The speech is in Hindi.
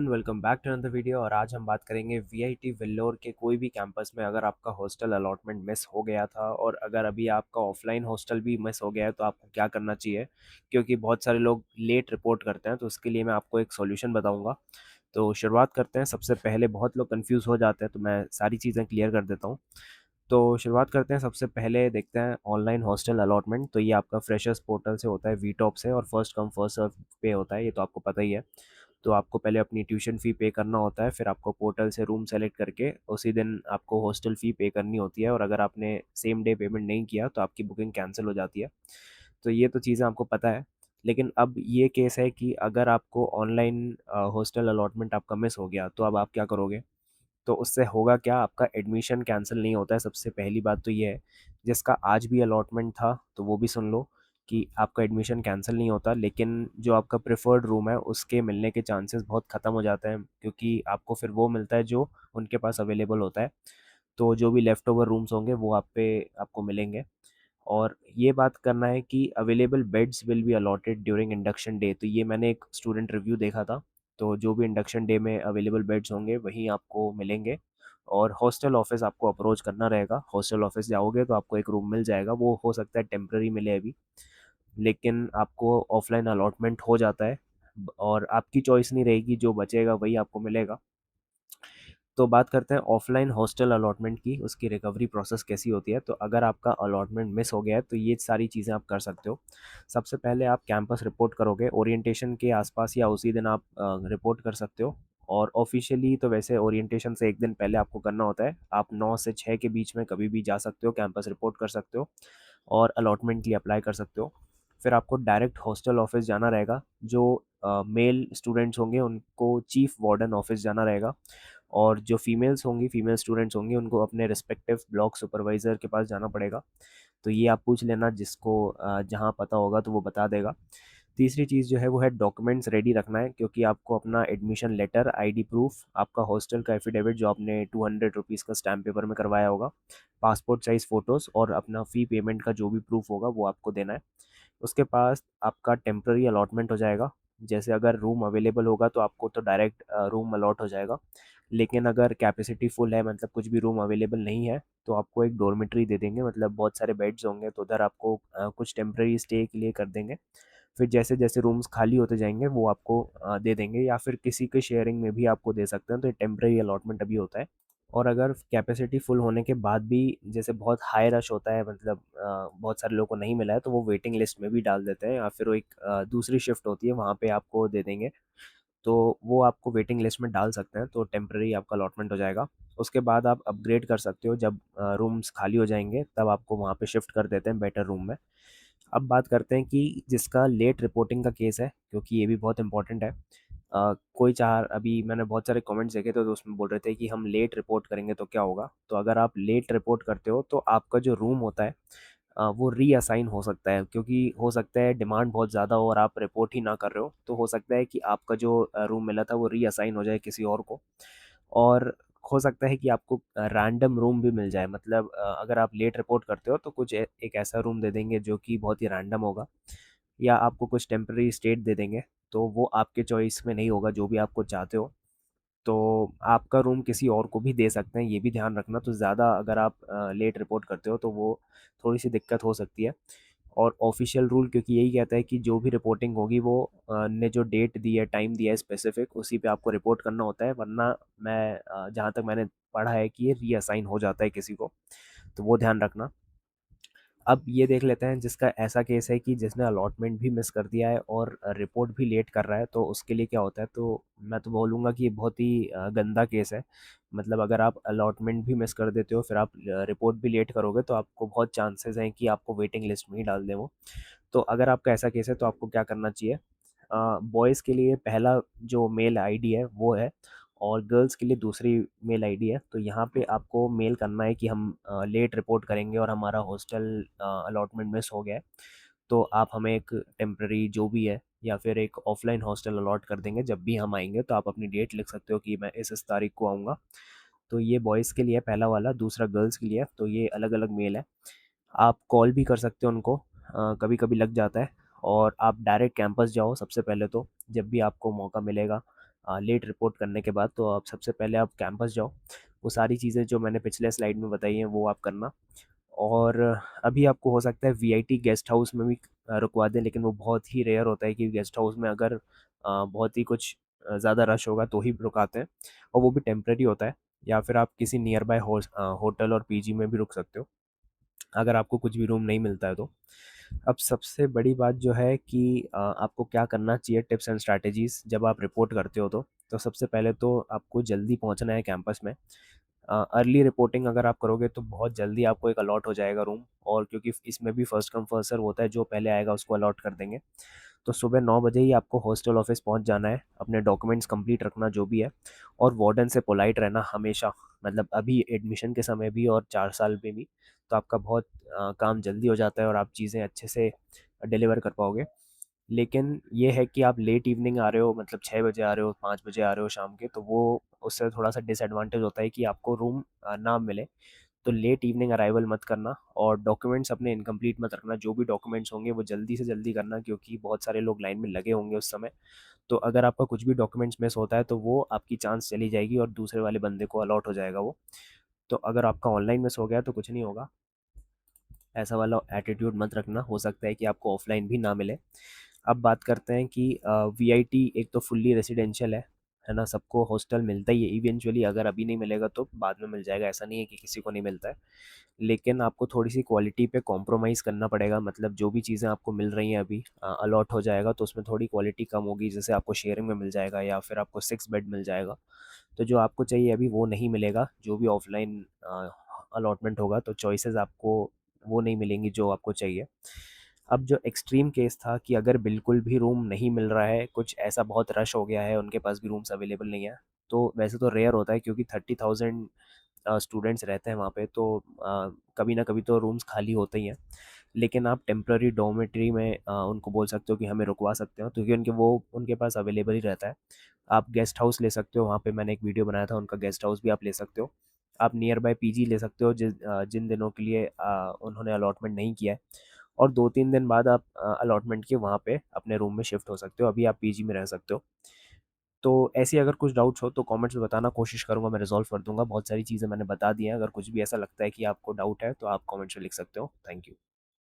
Welcome back to another video. और आज हम बात करेंगे वीआईटी वेल्लोर के कोई भी कैंपस में अगर आपका हॉस्टल अलॉटमेंट मिस हो गया था और अगर अभी आपका ऑफलाइन हॉस्टल भी मिस हो गया है तो आपको क्या करना चाहिए, क्योंकि बहुत सारे लोग लेट रिपोर्ट करते हैं। तो उसके लिए मैं आपको एक सॉल्यूशन बताऊंगा। तो शुरुआत करते हैं। सबसे पहले बहुत लोग कंफ्यूज हो जाते हैं, तो मैं सारी चीज़ें क्लियर कर देता हूँ। तो शुरुआत करते हैं। सबसे पहले देखते हैं ऑनलाइन हॉस्टल अलॉटमेंट। तो ये आपका फ्रेशर्स पोर्टल से होता है, वी टॉप से, और फर्स्ट कम फर्स्ट सर्व पे होता है, ये तो आपको पता ही है। तो आपको पहले अपनी ट्यूशन फ़ी पे करना होता है, फिर आपको पोर्टल से रूम सेलेक्ट करके उसी दिन आपको हॉस्टल फ़ी पे करनी होती है। और अगर आपने सेम डे पेमेंट नहीं किया तो आपकी बुकिंग कैंसिल हो जाती है। तो ये तो चीज़ें आपको पता है। लेकिन अब ये केस है कि अगर आपको ऑनलाइन हॉस्टल अलॉटमेंट आपका मिस हो गया तो अब आप क्या करोगे। तो उससे होगा क्या, आपका एडमिशन कैंसिल नहीं होता है। सबसे पहली बात तो ये है। जिसका आज भी अलॉटमेंट था तो वो भी सुन लो कि आपका एडमिशन कैंसिल नहीं होता, लेकिन जो आपका प्रेफर्ड रूम है उसके मिलने के चांसेस बहुत ख़त्म हो जाते हैं, क्योंकि आपको फिर वो मिलता है जो उनके पास अवेलेबल होता है। तो जो भी लेफ़्ट ओवर रूम्स होंगे वो आपको मिलेंगे। और ये बात करना है कि available beds will be allotted during induction day. तो ये मैंने एक स्टूडेंट रिव्यू देखा था। तो जो भी इंडक्शन डे में अवेलेबल बेड्स होंगे वहीं आपको मिलेंगे। और हॉस्टल ऑफिस आपको अप्रोच करना रहेगा। हॉस्टल ऑफिस जाओगे तो आपको एक रूम मिल जाएगा, वो हो सकता है टेम्प्रेरी मिले अभी, लेकिन आपको ऑफलाइन अलॉटमेंट हो जाता है। और आपकी चॉइस नहीं रहेगी, जो बचेगा वही आपको मिलेगा। तो बात करते हैं ऑफलाइन हॉस्टल अलॉटमेंट की, उसकी रिकवरी प्रोसेस कैसी होती है। तो अगर आपका अलॉटमेंट मिस हो गया है तो ये सारी चीज़ें आप कर सकते हो। सबसे पहले आप कैंपस रिपोर्ट करोगे, ओरिएंटेशन के आसपास या उसी दिन आप रिपोर्ट कर सकते हो। और ऑफिशियली तो वैसे ओरिएंटेशन से एक दिन पहले आपको करना होता है। आप 9 से 6 के बीच में कभी भी जा सकते हो, कैंपस रिपोर्ट कर सकते हो और अलॉटमेंट के लिए अप्लाई कर सकते हो। फिर आपको डायरेक्ट हॉस्टल ऑफिस जाना रहेगा। जो मेल स्टूडेंट्स होंगे उनको चीफ वार्डन ऑफिस जाना रहेगा। और जो फीमेल्स होंगी, फीमेल स्टूडेंट्स होंगी, उनको अपने रिस्पेक्टिव ब्लॉक सुपरवाइज़र के पास जाना पड़ेगा। तो ये आप पूछ लेना, जिसको जहाँ पता होगा तो वो बता देगा। तीसरी चीज़ जो है वो है डॉक्यूमेंट्स रेडी रखना है, क्योंकि आपको अपना एडमिशन लेटर, आईडी प्रूफ, आपका हॉस्टल का एफिडेविट जो आपने 200 रुपीज़ का स्टैम्प पेपर में करवाया होगा, पासपोर्ट साइज़ फ़ोटोज़ और अपना फ़ी पेमेंट का जो भी प्रूफ होगा वो आपको देना है। उसके पास आपका टेम्प्रेरी अलॉटमेंट हो जाएगा। जैसे अगर रूम अवेलेबल होगा तो आपको तो डायरेक्ट रूम अलॉट हो जाएगा। लेकिन अगर कैपेसिटी फुल है, मतलब कुछ भी रूम अवेलेबल नहीं है, तो आपको एक डॉर्मेट्री दे देंगे। मतलब बहुत सारे बेड्स होंगे तो उधर आपको कुछ टेम्प्रेरी स्टे के लिए कर देंगे। फिर जैसे जैसे रूम्स खाली होते जाएंगे वो आपको दे देंगे, या फिर किसी के शेयरिंग में भी आपको दे सकते हैं। तो ये टेम्प्रेरी अलॉटमेंट अभी होता है। और अगर कैपेसिटी फुल होने के बाद भी जैसे बहुत हाई रश होता है, मतलब बहुत सारे लोगों को नहीं मिला है, तो वो वेटिंग लिस्ट में भी डाल देते हैं, या फिर वो एक दूसरी शिफ्ट होती है वहाँ पे आपको दे देंगे। तो वो आपको वेटिंग लिस्ट में डाल सकते हैं, तो टेम्प्रेरी आपका अलॉटमेंट हो जाएगा। उसके बाद आप अपग्रेड कर सकते हो, जब रूम्स खाली हो जाएंगे तब आपको वहाँ पे शिफ्ट कर देते हैं बेटर रूम में। अब बात करते हैं कि जिसका लेट रिपोर्टिंग का केस है, क्योंकि ये भी बहुत इंपॉर्टेंट है। कोई चाह अभी मैंने बहुत सारे कमेंट्स देखे थे, तो उसमें बोल रहे थे कि हम लेट रिपोर्ट करेंगे तो क्या होगा। तो अगर आप लेट रिपोर्ट करते हो तो आपका जो रूम होता है वो रीअसाइन हो सकता है, क्योंकि हो सकता है डिमांड बहुत ज़्यादा हो और आप रिपोर्ट ही ना कर रहे हो, तो हो सकता है कि आपका जो रूम मिला था वो रीअसाइन हो जाए किसी और को। और हो सकता है कि आपको रैंडम रूम भी मिल जाए। मतलब अगर आप लेट रिपोर्ट करते हो तो कुछ एक ऐसा रूम दे देंगे जो कि बहुत ही रैंडम होगा, या आपको कुछ टेम्प्रेरी स्टेट दे देंगे। तो वो आपके चॉइस में नहीं होगा जो भी आपको चाहते हो। तो आपका रूम किसी और को भी दे सकते हैं, ये भी ध्यान रखना। तो ज़्यादा अगर आप लेट रिपोर्ट करते हो तो वो थोड़ी सी दिक्कत हो सकती है। और ऑफिशियल रूल क्योंकि यही कहता है कि जो भी रिपोर्टिंग होगी वो ने जो डेट दी है, टाइम दिया है स्पेसिफिक, उसी पे आपको रिपोर्ट करना होता है। वरना मैं जहाँ तक मैंने पढ़ा है कि ये रीअसाइन हो जाता है किसी को, तो वो ध्यान रखना। अब ये देख लेते हैं जिसका ऐसा केस है कि जिसने अलॉटमेंट भी मिस कर दिया है और रिपोर्ट भी लेट कर रहा है, तो उसके लिए क्या होता है। तो मैं तो बोलूँगा कि ये बहुत ही गंदा केस है। मतलब अगर आप अलॉटमेंट भी मिस कर देते हो, फिर आप रिपोर्ट भी लेट करोगे, तो आपको बहुत चांसेस हैं कि आपको वेटिंग लिस्ट में ही डाल दें वो। तो अगर आपका ऐसा केस है तो आपको क्या करना चाहिए। बॉयज़ के लिए पहला जो मेल आईडी है वो है, और गर्ल्स के लिए दूसरी मेल आईडी है। तो यहाँ पे आपको मेल करना है कि हम लेट रिपोर्ट करेंगे और हमारा हॉस्टल अलॉटमेंट मिस हो गया है। तो आप हमें एक टेम्प्रेरी जो भी है या फिर एक ऑफलाइन हॉस्टल अलॉट कर देंगे। जब भी हम आएंगे तो आप अपनी डेट लिख सकते हो कि मैं इस तारीख को आऊँगा। तो ये बॉयज़ के लिए है पहला वाला। दूसरा गर्ल्स के लिए है, तो ये अलग अलग मेल है। आप कॉल भी कर सकते हो उनको, कभी कभी लग जाता है। और आप डायरेक्ट कैंपस जाओ सबसे पहले तो, जब भी आपको मौका मिलेगा। लेट रिपोर्ट करने के बाद, तो आप सबसे पहले आप कैंपस जाओ। वो सारी चीज़ें जो मैंने पिछले स्लाइड में बताई हैं वो आप करना। और अभी आपको हो सकता है वीआईटी गेस्ट हाउस में भी रुकवा दें, लेकिन वो बहुत ही रेयर होता है कि गेस्ट हाउस में अगर बहुत ही कुछ ज़्यादा रश होगा तो ही रुकाते हैं, और वो भी टेम्प्रेरी होता है। या फिर आप किसी नियर बाय होटल और पीजी में भी रुक सकते हो अगर आपको कुछ भी रूम नहीं मिलता है तो। अब सबसे बड़ी बात जो है कि आपको क्या करना चाहिए, टिप्स एंड स्ट्रैटेजीज जब आप रिपोर्ट करते हो तो सबसे पहले तो आपको जल्दी पहुंचना है कैंपस में। अर्ली रिपोर्टिंग अगर आप करोगे तो बहुत जल्दी आपको एक अलॉट हो जाएगा रूम, और क्योंकि इसमें भी फर्स्ट कम फर्स्ट सर्व होता है, जो पहले आएगा उसको अलॉट कर देंगे। तो सुबह 9 बजे ही आपको हॉस्टल ऑफिस पहुंच जाना है, अपने डॉक्यूमेंट्स कंप्लीट रखना जो भी है, और वार्डन से पोलाइट रहना हमेशा, मतलब अभी एडमिशन के समय भी और 4 साल में भी। तो आपका बहुत काम जल्दी हो जाता है और आप चीज़ें अच्छे से डिलीवर कर पाओगे। लेकिन ये है कि आप लेट इवनिंग आ रहे हो, मतलब 6 बजे आ रहे हो, 5 बजे आ रहे हो शाम के, तो वो उससे थोड़ा सा डिसएडवांटेज होता है कि आपको रूम ना मिले। तो लेट इवनिंग अराइवल मत करना, और डॉक्यूमेंट्स अपने इनकम्प्लीट मत रखना। जो भी डॉक्यूमेंट्स होंगे वो जल्दी से जल्दी करना, क्योंकि बहुत सारे लोग लाइन में लगे होंगे उस समय। तो अगर आपका कुछ भी डॉक्यूमेंट्स मिस होता है तो वो आपकी चांस चली जाएगी और दूसरे वाले बंदे को अलॉट हो जाएगा वो। तो अगर आपका ऑनलाइन मिस हो गया तो कुछ नहीं होगा, ऐसा वाला एटीट्यूड मत रखना, हो सकता है कि आपको ऑफलाइन भी ना मिले। अब बात करते हैं कि वीआईटी एक तो फुल्ली रेसिडेंशियल है ना, सबको हॉस्टल मिलता ही है इवेंचुअली, अगर अभी नहीं मिलेगा तो बाद में मिल जाएगा, ऐसा नहीं है कि किसी को नहीं मिलता है। लेकिन आपको थोड़ी सी क्वालिटी पे कॉम्प्रोमाइज़ करना पड़ेगा, मतलब जो भी चीज़ें आपको मिल रही हैं अभी अलॉट हो जाएगा तो उसमें थोड़ी क्वालिटी कम होगी, जैसे आपको शेयरिंग में मिल जाएगा या फिर आपको 6 बेड मिल जाएगा। तो जो आपको चाहिए अभी वो नहीं मिलेगा, जो भी ऑफलाइन अलॉटमेंट होगा तो चॉइसेस आपको वो नहीं मिलेंगी जो आपको चाहिए। अब जो एक्सट्रीम केस था कि अगर बिल्कुल भी रूम नहीं मिल रहा है, कुछ ऐसा बहुत रश हो गया है, उनके पास भी रूम्स अवेलेबल नहीं है, तो वैसे तो रेयर होता है क्योंकि 30,000 स्टूडेंट्स रहते हैं वहाँ पे, तो कभी ना कभी तो रूम्स खाली होते ही हैं। लेकिन आप टेम्प्ररी डॉर्मेट्री में उनको बोल सकते हो कि हमें रुकवा सकते हो, क्योंकि उनके पास अवेलेबल ही रहता है। आप गेस्ट हाउस ले सकते हो, वहाँ पे मैंने एक वीडियो बनाया था, उनका गेस्ट हाउस भी आप ले सकते हो। आप नियर बाय पीजी ले सकते हो जिन दिनों के लिए उन्होंने अलॉटमेंट नहीं किया है, और 2-3 दिन बाद आप अलॉटमेंट के वहाँ पे अपने रूम में शिफ्ट हो सकते हो, अभी आप पीजी में रह सकते हो। तो ऐसी अगर कुछ डाउट्स हो तो कमेंट्स में बताना, कोशिश करूँगा मैं रिजॉल्व कर दूंगा। बहुत सारी चीज़ें मैंने बता दी हैं, अगर कुछ भी ऐसा लगता है कि आपको डाउट है तो आप कमेंट्स में लिख सकते हो। Thank you.